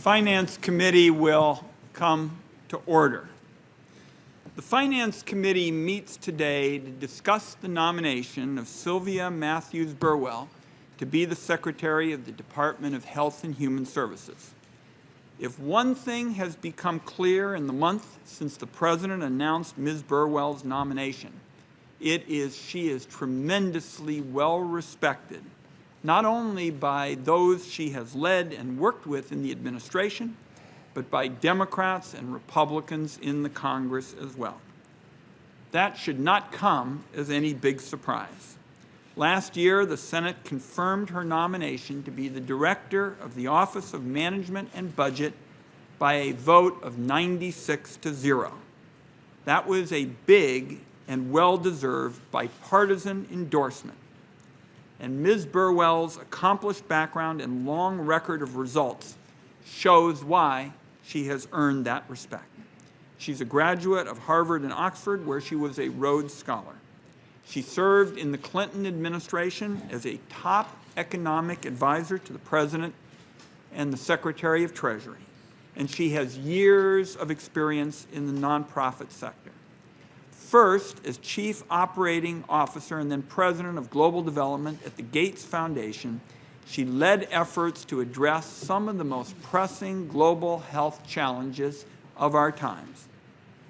Finance Committee will come to order. The Finance Committee meets today to discuss the nomination of Sylvia Burwell to be the Secretary of the Department of Health and Human Services. If one thing has become clear in the month since the President announced Ms. Burwell's nomination, it is she is tremendously well respected, not only by those she has led and worked with in the administration, but by Democrats and Republicans in the Congress as well. That should not come as any big surprise. Last year, the Senate confirmed her nomination to be the Director of the Office of Management and Budget by a vote of 96-0. That was a big and well-deserved bipartisan endorsement. And Ms. Burwell's accomplished background and long record of results shows why she has earned that respect. She's a graduate of Harvard and Oxford, where she was a Rhodes Scholar. She served in the Clinton administration as a top economic advisor to the President and the Secretary of Treasury. And she has years of experience in the nonprofit sector. First, as Chief Operating Officer and then President of Global Development at the Gates Foundation, she led efforts to address some of the most pressing global health challenges of our times.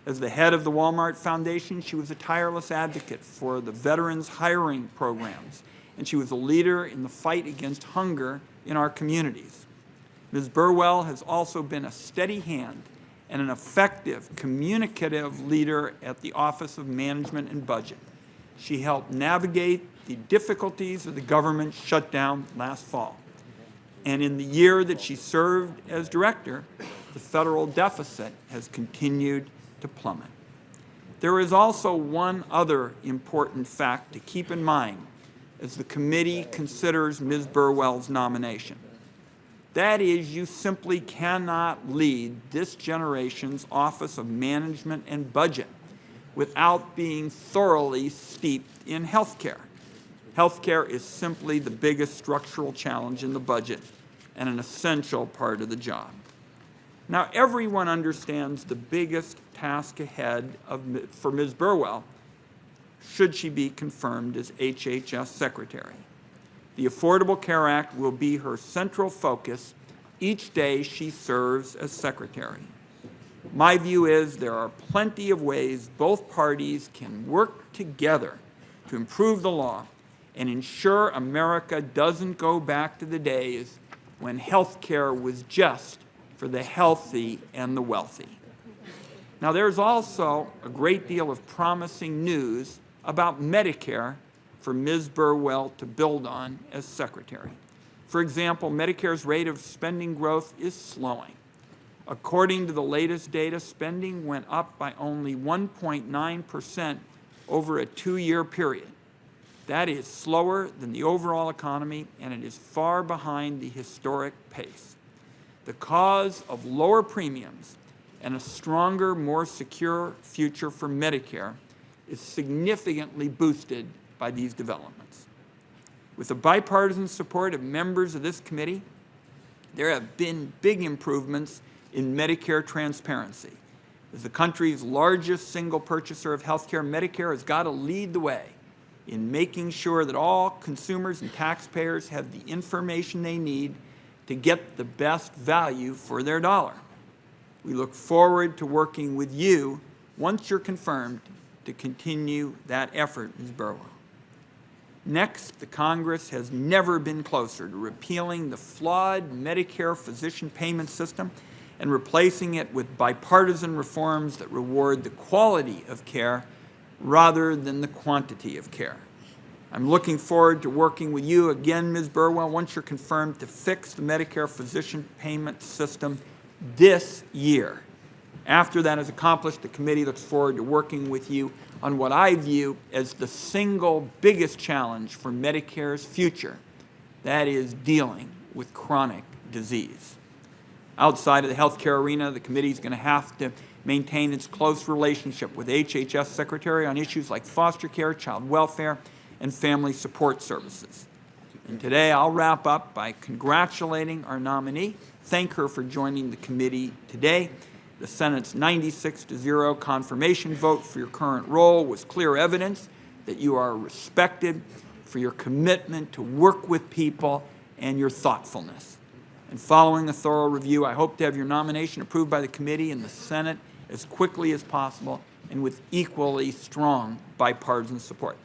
As the head of the Walmart Foundation, she was a tireless advocate for the veterans hiring programs, and she was a leader in the fight against hunger in our communities. Ms. Burwell has also been a steady hand and an effective communicative leader at the Office of Management and Budget. She helped navigate the difficulties of the government shutdown last fall. And in the year that she served as director, the federal deficit has continued to plummet. There is also one other important fact to keep in mind as the committee considers Ms. Burwell's nomination. That is, you simply cannot lead this generation's Office of Management and Budget without being thoroughly steeped in healthcare. Healthcare is simply the biggest structural challenge in the budget and an essential part of the job. Now, everyone understands the biggest task ahead for Ms. Burwell should she be confirmed as HHS Secretary. The Affordable Care Act will be her central focus each day she serves as Secretary. My view is there are plenty of ways both parties can work together to improve the law and ensure America doesn't go back to the days when health care was just for the healthy and the wealthy. Now, there's also a great deal of promising news about Medicare for Ms. Burwell to build on as Secretary. For example, Medicare's rate of spending growth is slowing. According to the latest data, spending went up by only 1.9% over a 2-year period. That is slower than the overall economy, and it is far behind the historic pace. The cause of lower premiums and a stronger, more secure future for Medicare is significantly boosted by these developments. With the bipartisan support of members of this committee, there have been big improvements in Medicare transparency. As the country's largest single purchaser of health care, Medicare has got to lead the way in making sure that all consumers and taxpayers have the information they need to get the best value for their dollar. We look forward to working with you once you're confirmed to continue that effort, Ms. Burwell. Next, the Congress has never been closer to repealing the flawed Medicare physician payment system and replacing it with bipartisan reforms that reward the quality of care rather than the quantity of care. I'm looking forward to working with you again, Ms. Burwell, once you're confirmed to fix the Medicare physician payment system this year. After that is accomplished, the committee looks forward to working with you on what I view as the single biggest challenge for Medicare's future, that is dealing with chronic disease. Outside of the healthcare arena, the committee is going to have to maintain its close relationship with HHS Secretary on issues like foster care, child welfare, and family support services. And today I'll wrap up by congratulating our nominee, thank her for joining the committee today. The Senate's 96-0 confirmation vote for your current role was clear evidence that you are respected for your commitment to work with people and your thoughtfulness. And following a thorough review, I hope to have your nomination approved by the committee and the Senate as quickly as possible and with equally strong bipartisan support.